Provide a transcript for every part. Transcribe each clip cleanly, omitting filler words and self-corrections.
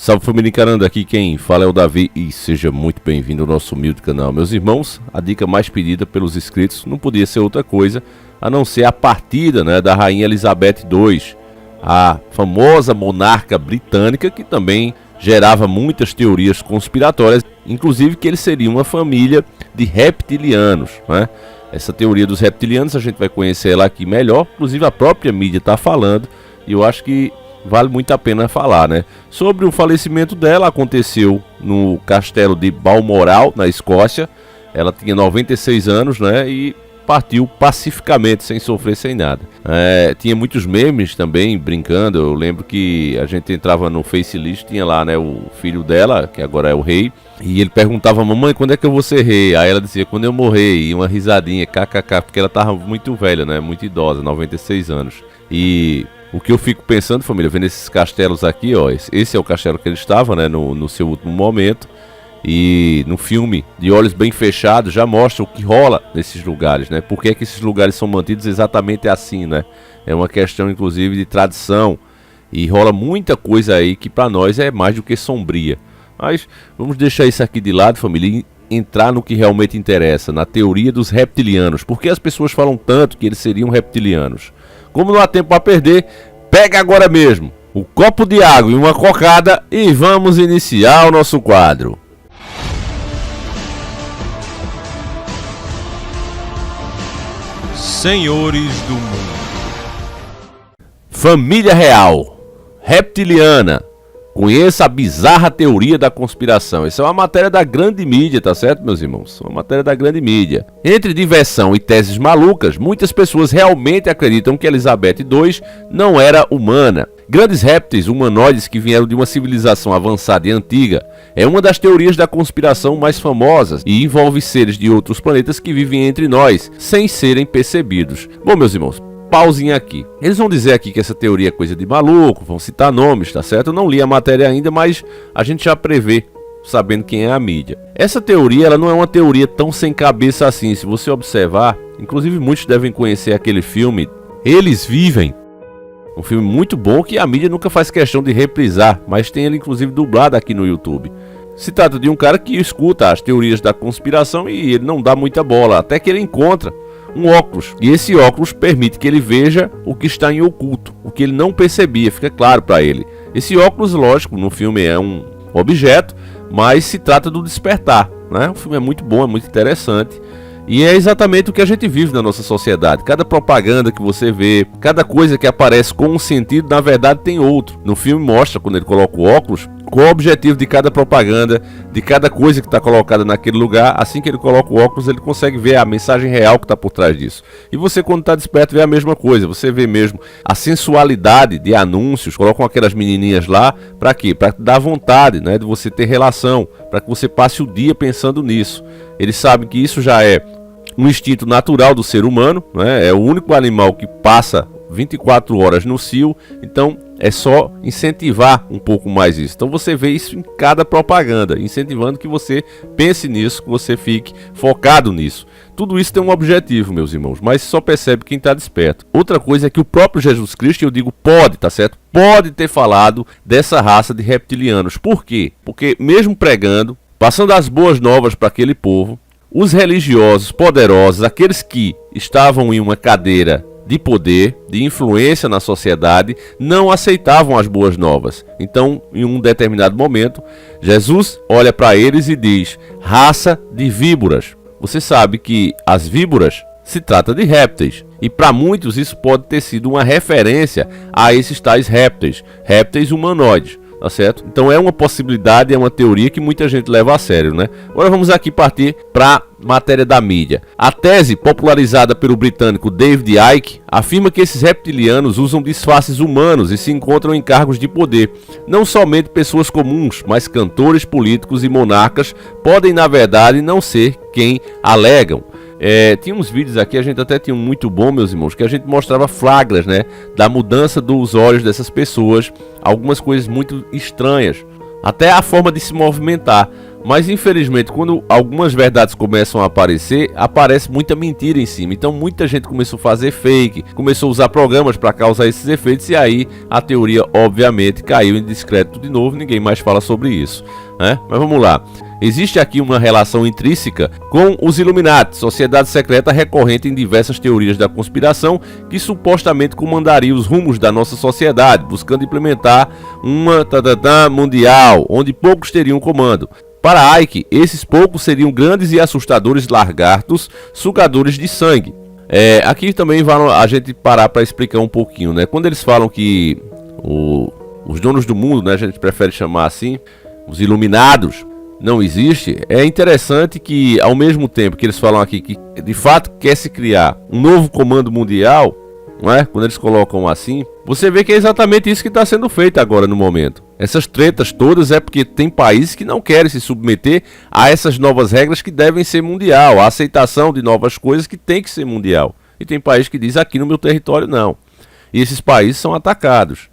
Salve família encarando, aqui quem fala é o Davi e seja muito bem-vindo ao nosso humilde canal. Meus irmãos, a dica mais pedida pelos inscritos não podia ser outra coisa a não ser a partida, da Rainha Elizabeth II, a famosa monarca britânica que também gerava muitas teorias conspiratórias, inclusive que eles seriam uma família de reptilianos, Essa teoria dos reptilianos a gente vai conhecer ela aqui melhor, inclusive a própria mídia está falando e eu acho que vale muito a pena falar, Sobre o falecimento dela, aconteceu no castelo de Balmoral, na Escócia. Ela tinha 96 anos, e partiu pacificamente, sem sofrer, sem nada. Tinha muitos memes também, brincando. Eu lembro que a gente entrava no Facelist, tinha lá, o filho dela, que agora é o rei. E ele perguntava, mamãe, quando é que eu vou ser rei? Aí ela dizia, quando eu morrer. E uma risadinha, kkk, porque ela tava muito velha, muito idosa, 96 anos. E o que eu fico pensando, família, vendo esses castelos aqui, esse é o castelo que ele estava, no seu último momento. E no filme, de olhos bem fechados, já mostra o que rola nesses lugares, Por que é que esses lugares são mantidos exatamente assim, É uma questão, inclusive, de tradição. E rola muita coisa aí que para nós é mais do que sombria. Mas vamos deixar isso aqui de lado, família, e entrar no que realmente interessa, na teoria dos reptilianos. Por que as pessoas falam tanto que eles seriam reptilianos? Como não há tempo a perder, pega agora mesmo o copo de água e uma cocada e vamos iniciar o nosso quadro. Senhores do Mundo. Família real, reptiliana. Conheça a bizarra teoria da conspiração. Isso é uma matéria da grande mídia, tá certo, meus irmãos? Uma matéria da grande mídia. Entre diversão e teses malucas, muitas pessoas realmente acreditam que Elizabeth II não era humana. Grandes répteis humanoides que vieram de uma civilização avançada e antiga é uma das teorias da conspiração mais famosas e envolve seres de outros planetas que vivem entre nós, sem serem percebidos. Bom, meus irmãos, pausinha aqui. Eles vão dizer aqui que essa teoria é coisa de maluco, vão citar nomes, tá certo? Eu não li a matéria ainda, mas a gente já prevê, sabendo quem é a mídia. Essa teoria, ela não é uma teoria tão sem cabeça assim. Se você observar, inclusive muitos devem conhecer aquele filme Eles Vivem. Um filme muito bom que a mídia nunca faz questão de reprisar, mas tem ele inclusive dublado aqui no YouTube. Se trata de um cara que escuta as teorias da conspiração e ele não dá muita bola, até que ele encontra um óculos, e esse óculos permite que ele veja o que está em oculto, o que ele não percebia, fica claro para ele. Esse óculos, lógico, no filme é um objeto, mas se trata do despertar, O filme é muito bom, é muito interessante, e é exatamente o que a gente vive na nossa sociedade. Cada propaganda que você vê, cada coisa que aparece com um sentido, na verdade tem outro. No filme mostra, quando ele coloca o óculos, qual o objetivo de cada propaganda, de cada coisa que está colocada naquele lugar. Assim que ele coloca o óculos, ele consegue ver a mensagem real que está por trás disso. E você, quando está desperto, vê a mesma coisa. Você vê mesmo a sensualidade de anúncios. Colocam aquelas menininhas lá, para quê? Para dar vontade, de você ter relação, para que você passe o dia pensando nisso. Eles sabem que isso já é um instinto natural do ser humano, É o único animal que passa 24 horas no cio, então é só incentivar um pouco mais isso. Então você vê isso em cada propaganda, incentivando que você pense nisso, que você fique focado nisso. Tudo isso tem um objetivo, meus irmãos, mas só percebe quem está desperto. Outra coisa é que o próprio Jesus Cristo, eu digo pode, tá certo? Pode ter falado dessa raça de reptilianos. Por quê? Porque mesmo pregando, passando as boas novas para aquele povo, os religiosos poderosos, aqueles que estavam em uma cadeira de poder, de influência na sociedade, não aceitavam as boas novas. Então, em um determinado momento, Jesus olha para eles e diz: raça de víboras. Você sabe que as víboras se trata de répteis. E para muitos isso pode ter sido uma referência a esses tais répteis humanoides. Tá certo? Então é uma possibilidade, é uma teoria que muita gente leva a sério, Agora vamos aqui partir para matéria da mídia. A tese popularizada pelo britânico David Icke afirma que esses reptilianos usam disfarces humanos e se encontram em cargos de poder. Não somente pessoas comuns, mas cantores, políticos e monarcas podem, na verdade, não ser quem alegam. Tinha uns vídeos aqui, a gente até tinha um muito bom, meus irmãos, que a gente mostrava flagras, da mudança dos olhos dessas pessoas, algumas coisas muito estranhas, até a forma de se movimentar. Mas infelizmente, quando algumas verdades começam a aparecer, aparece muita mentira em cima. Então muita gente começou a fazer fake, começou a usar programas para causar esses efeitos, e aí a teoria obviamente caiu em descrédito de novo, ninguém mais fala sobre isso, né? Mas vamos lá. Existe aqui uma relação intrínseca com os Illuminati, sociedade secreta recorrente em diversas teorias da conspiração que supostamente comandaria os rumos da nossa sociedade, buscando implementar uma mundial, onde poucos teriam comando. Para Icke, esses poucos seriam grandes e assustadores lagartos, sugadores de sangue. Aqui também vale a gente parar para explicar um pouquinho, né? Quando eles falam que os donos do mundo, né, a gente prefere chamar assim, os iluminados, não existe, é interessante que ao mesmo tempo que eles falam aqui que de fato quer se criar um novo comando mundial, não é? Quando eles colocam assim, você vê que é exatamente isso que está sendo feito agora no momento. Essas tretas todas é porque tem países que não querem se submeter a essas novas regras que devem ser mundial, a aceitação de novas coisas que tem que ser mundial. E tem país que diz aqui no meu território não. E esses países são atacados.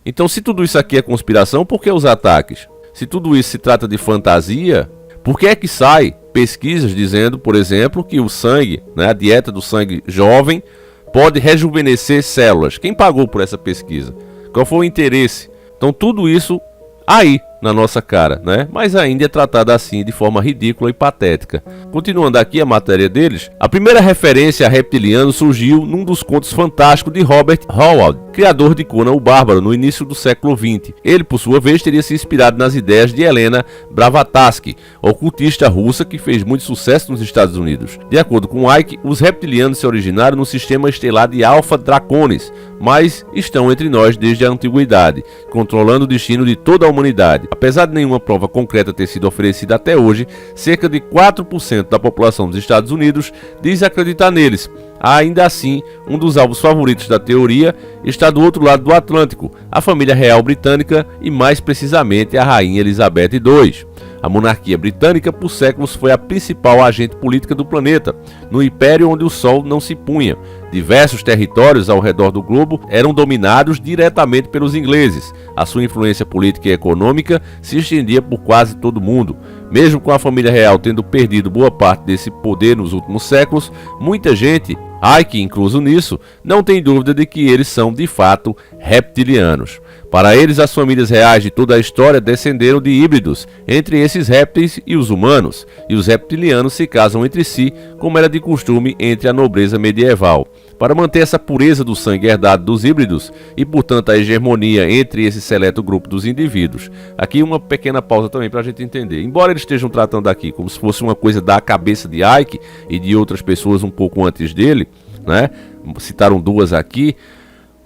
Então se tudo isso aqui é conspiração, por que os ataques? Se tudo isso se trata de fantasia, por que é que sai pesquisas dizendo, por exemplo, que o sangue, né, a dieta do sangue jovem pode rejuvenescer células? Quem pagou por essa pesquisa? Qual foi o interesse? Então tudo isso aí na nossa cara, né? Mas ainda é tratado assim de forma ridícula e patética. Continuando aqui a matéria deles, a primeira referência a reptilianos surgiu num dos contos fantásticos de Robert Howard, criador de Conan o Bárbaro, no início do século XX. Ele, por sua vez, teria se inspirado nas ideias de Helena Blavatsky, ocultista russa que fez muito sucesso nos Estados Unidos. De acordo com Icke, os reptilianos se originaram no sistema estelar de Alpha Draconis, mas estão entre nós desde a antiguidade, controlando o destino de toda a humanidade. Apesar de nenhuma prova concreta ter sido oferecida até hoje, cerca de 4% da população dos Estados Unidos diz acreditar neles. Ainda assim, um dos alvos favoritos da teoria está do outro lado do Atlântico, a família real britânica e mais precisamente a rainha Elizabeth II. A monarquia britânica por séculos foi a principal agente política do planeta, no império onde o sol não se punha. Diversos territórios ao redor do globo eram dominados diretamente pelos ingleses. A sua influência política e econômica se estendia por quase todo o mundo. Mesmo com a família real tendo perdido boa parte desse poder nos últimos séculos, muita gente, Icke incluso nisso, não tem dúvida de que eles são de fato reptilianos. Para eles, as famílias reais de toda a história descenderam de híbridos entre esses répteis e os humanos, e os reptilianos se casam entre si, como era de costume entre a nobreza medieval. Para manter essa pureza do sangue herdado dos híbridos e, portanto, a hegemonia entre esse seleto grupo dos indivíduos. Aqui uma pequena pausa também para a gente entender. Embora eles estejam tratando aqui como se fosse uma coisa da cabeça de Icke e de outras pessoas um pouco antes dele, né? Citaram duas aqui.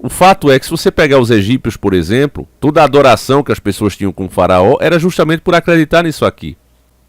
O fato é que se você pegar os egípcios, por exemplo, toda a adoração que as pessoas tinham com o faraó era justamente por acreditar nisso aqui.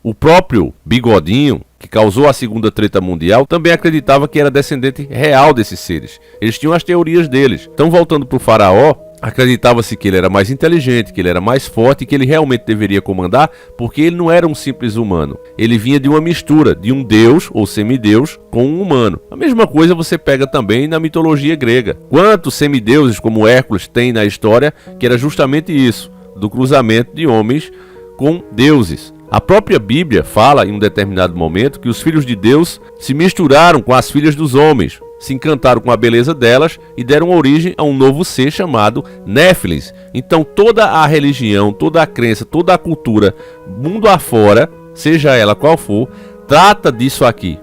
O próprio Bigodinho, que causou a segunda treta mundial, também acreditava que era descendente real desses seres. Eles tinham as teorias deles. Então, voltando para o faraó, acreditava-se que ele era mais inteligente, que ele era mais forte e que ele realmente deveria comandar, porque ele não era um simples humano. Ele vinha de uma mistura de um deus ou semideus com um humano. A mesma coisa você pega também na mitologia grega. Quantos semideuses como Hércules tem na história, que era justamente isso, do cruzamento de homens com deuses. A própria Bíblia fala em um determinado momento que os filhos de Deus se misturaram com as filhas dos homens, se encantaram com a beleza delas e deram origem a um novo ser chamado Néfilins. Então toda a religião, toda a crença, toda a cultura, mundo afora, seja ela qual for, trata disso aqui,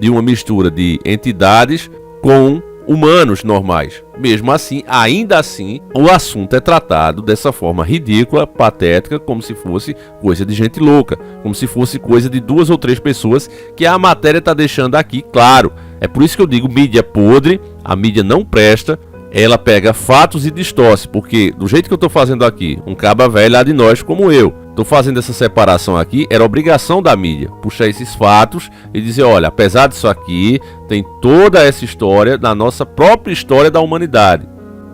de uma mistura de entidades com humanos normais. Mesmo assim, ainda assim, o assunto é tratado dessa forma ridícula, patética, como se fosse coisa de gente louca, como se fosse coisa de 2 ou 3 pessoas, que a matéria está deixando aqui claro. É por isso que eu digo mídia podre, a mídia não presta, ela pega fatos e distorce, porque do jeito que eu estou fazendo aqui, um caba velho lá de nós como eu, estou fazendo essa separação aqui, era obrigação da mídia, puxar esses fatos e dizer, olha, apesar disso aqui, tem toda essa história da nossa própria história da humanidade.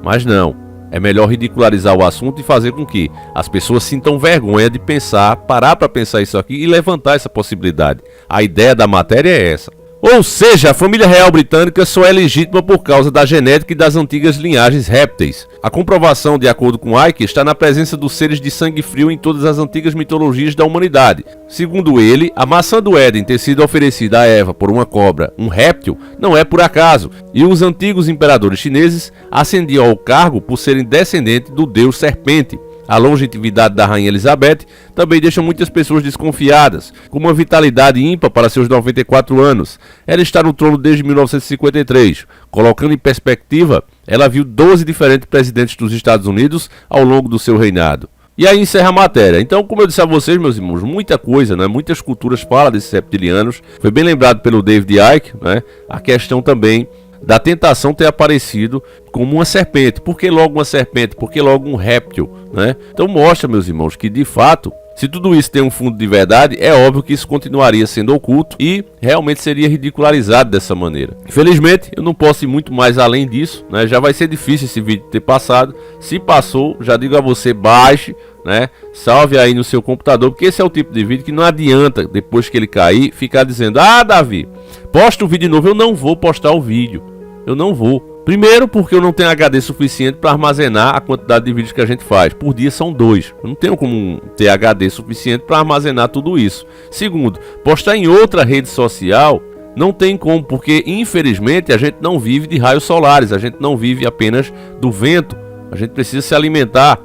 Mas não, é melhor ridicularizar o assunto e fazer com que as pessoas sintam vergonha de pensar, parar para pensar isso aqui e levantar essa possibilidade. A ideia da matéria é essa. Ou seja, a família real britânica só é legítima por causa da genética e das antigas linhagens répteis. A comprovação, de acordo com Icke, está na presença dos seres de sangue frio em todas as antigas mitologias da humanidade. Segundo ele, a maçã do Éden ter sido oferecida a Eva por uma cobra, um réptil, não é por acaso, e os antigos imperadores chineses ascendiam ao cargo por serem descendentes do deus serpente. A longevidade da Rainha Elizabeth também deixa muitas pessoas desconfiadas, com uma vitalidade ímpar para seus 94 anos. Ela está no trono desde 1953. Colocando em perspectiva, ela viu 12 diferentes presidentes dos Estados Unidos ao longo do seu reinado. E aí encerra a matéria. Então, como eu disse a vocês, meus irmãos, muita coisa, né? Muitas culturas falam desses reptilianos. Foi bem lembrado pelo David Icke, né? A questão também da tentação ter aparecido como uma serpente. Por que logo uma serpente? Por que logo um réptil, né? Então mostra, meus irmãos, que de fato, se tudo isso tem um fundo de verdade, é óbvio que isso continuaria sendo oculto e realmente seria ridicularizado dessa maneira. Infelizmente, eu não posso ir muito mais além disso, né? Já vai ser difícil esse vídeo ter passado. Se passou, já digo a você, baixe, né? Salve aí no seu computador, porque esse é o tipo de vídeo que não adianta, depois que ele cair, ficar dizendo: ah, Davi, posta o vídeo novo. Eu não vou postar o vídeo. Eu não vou. Primeiro, porque eu não tenho HD suficiente para armazenar a quantidade de vídeos que a gente faz. Por dia são 2. Eu não tenho como ter HD suficiente para armazenar tudo isso. Segundo, postar em outra rede social não tem como, porque infelizmente a gente não vive de raios solares. A gente não vive apenas do vento. A gente precisa se alimentar.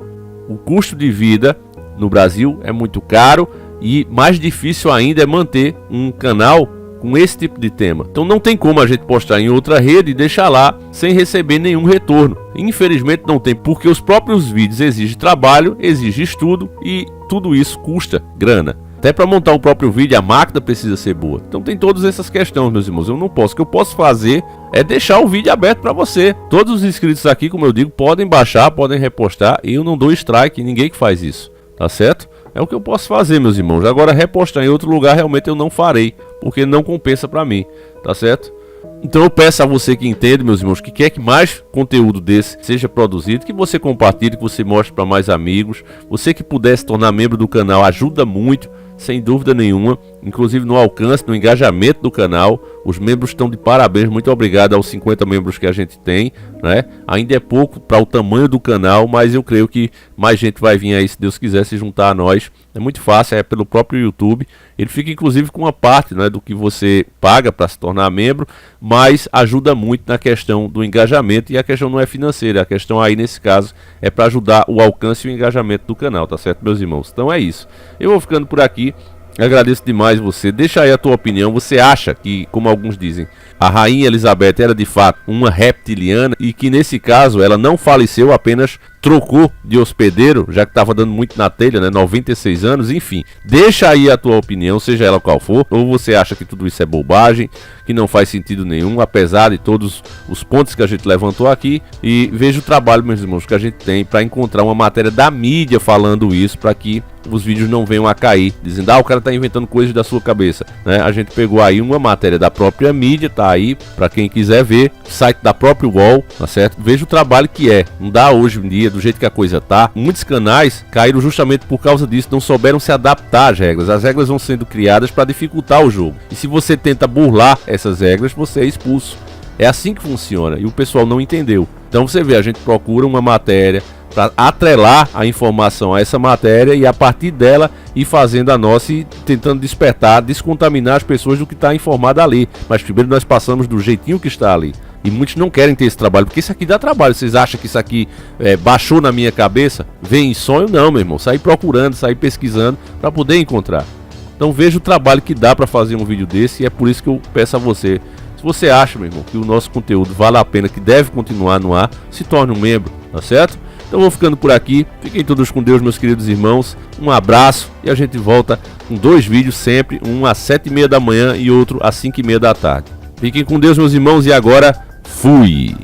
O custo de vida no Brasil é muito caro e mais difícil ainda é manter um canal com esse tipo de tema. Então não tem como a gente postar em outra rede e deixar lá sem receber nenhum retorno. Infelizmente não tem, porque os próprios vídeos exigem trabalho, exigem estudo e tudo isso custa grana. Até para montar o próprio vídeo, a máquina precisa ser boa. Então tem todas essas questões, meus irmãos. Eu não posso. O que eu posso fazer é deixar o vídeo aberto para você. Todos os inscritos aqui, como eu digo, podem baixar, podem repostar. E eu não dou strike, ninguém que faz isso. Tá certo? É o que eu posso fazer, meus irmãos. Agora, repostar em outro lugar, realmente eu não farei, porque não compensa para mim. Tá certo? Então eu peço a você que entende, meus irmãos, que quer que mais conteúdo desse seja produzido, que você compartilhe, que você mostre para mais amigos. Você que puder se tornar membro do canal ajuda muito, sem dúvida nenhuma, inclusive no alcance, no engajamento do canal. Os membros estão de parabéns, muito obrigado aos 50 membros que a gente tem, né? Ainda é pouco para o tamanho do canal, mas eu creio que mais gente vai vir aí, se Deus quiser, se juntar a nós. É muito fácil, é pelo próprio YouTube. Ele fica inclusive com uma parte, né, do que você paga para se tornar membro, mas ajuda muito na questão do engajamento, e a questão não é financeira, a questão aí nesse caso é para ajudar o alcance e o engajamento do canal, tá certo, meus irmãos? Então é isso. Eu vou ficando por aqui. Agradeço demais você. Deixa aí a tua opinião. Você acha que, como alguns dizem, a Rainha Elizabeth era de fato uma reptiliana e que nesse caso ela não faleceu, apenas trocou de hospedeiro, já que estava dando muito na telha, né? 96 anos, enfim. Deixa aí a tua opinião, seja ela qual for. Ou você acha que tudo isso é bobagem, que não faz sentido nenhum, apesar de todos os pontos que a gente levantou aqui. E veja o trabalho, meus irmãos, que a gente tem para encontrar uma matéria da mídia falando isso, para que os vídeos não venham a cair, dizendo: ah, o cara tá inventando coisas da sua cabeça, né? A gente pegou aí uma matéria da própria mídia, tá aí para quem quiser ver, site da própria UOL, tá certo? Veja o trabalho que é. Não dá hoje em dia, do jeito que a coisa tá. Muitos canais caíram justamente por causa disso, não souberam se adaptar às regras. As regras vão sendo criadas para dificultar o jogo, e se você tenta burlar essas regras, você é expulso. É assim que funciona, e o pessoal não entendeu. Então você vê, a gente procura uma matéria para atrelar a informação a essa matéria e a partir dela ir fazendo a nossa e tentando despertar, descontaminar as pessoas do que está informado ali. Mas primeiro nós passamos do jeitinho que está ali. E muitos não querem ter esse trabalho, porque isso aqui dá trabalho. Vocês acham que isso aqui baixou na minha cabeça? Vem em sonho? Não, meu irmão. Sair procurando, sair pesquisando para poder encontrar. Então veja o trabalho que dá para fazer um vídeo desse, e é por isso que eu peço a você. Se você acha, meu irmão, que o nosso conteúdo vale a pena, que deve continuar no ar, se torne um membro, tá certo? Então vou ficando por aqui. Fiquem todos com Deus, meus queridos irmãos. Um abraço e a gente volta com 2 vídeos sempre, um às 7h30 da manhã e outro às 5h30 da tarde. Fiquem com Deus, meus irmãos, e agora fui!